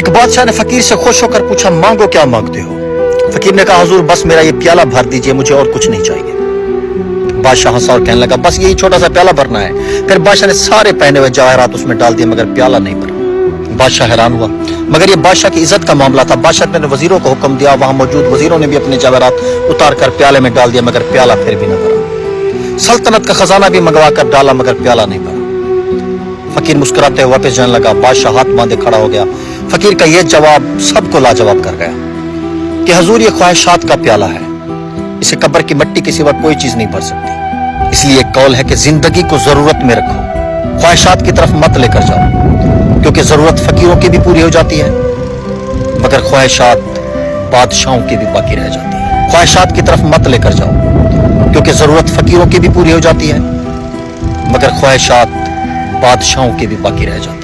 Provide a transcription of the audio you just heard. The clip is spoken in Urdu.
ایک بادشاہ نے فقیر سے خوش ہو کر پوچھا مانگو کیا مانگتے ہو؟ فقیر نے کہا حضور بس میرا یہ پیالہ بھر دیجئے، مجھے اور کچھ نہیں چاہیے۔ بادشاہ ہنسا اور کہنے لگا بس یہی چھوٹا سا پیالہ بھرنا ہے؟ پھر بادشاہ نے سارے پہنے ہوئے جواہرات اس میں ڈال دیے مگر پیالہ نہیں بھرا۔ بادشاہ حیران ہوا، مگر یہ بادشاہ کی عزت کا معاملہ تھا۔ بادشاہ نے وزیروں کو حکم دیا، وہاں موجود وزیروں نے بھی اپنے جواہرات اتار کر پیالے میں ڈال دیا مگر پیالہ پھر بھی نہ بھرا۔ سلطنت کا خزانہ بھی منگوا کر ڈالا مگر پیالہ نہیں بھرا۔ فقیر مسکراتے ہوئے واپس جانے لگا۔ بادشاہ ہاتھ باندھے کھڑا ہو گیا۔ فقیر کا یہ جواب سب کو لاجواب کر گیا کہ حضور یہ خواہشات کا پیالہ ہے، اسے قبر کی مٹی کے سوا کوئی چیز نہیں بھر سکتی۔ اس لیے ایک قول ہے کہ زندگی کو ضرورت میں رکھو، خواہشات کی طرف مت لے کر جاؤ، کیونکہ ضرورت فقیروں کی بھی پوری ہو جاتی ہے مگر خواہشات بادشاہوں کی بھی باقی رہ جاتی ہے۔ خواہشات کی طرف مت لے کر جاؤ، کیونکہ ضرورت فقیروں کی بھی پوری ہو جاتی ہے مگر خواہشات بادشاہوں کی بھی باقی رہ جاتی ہے۔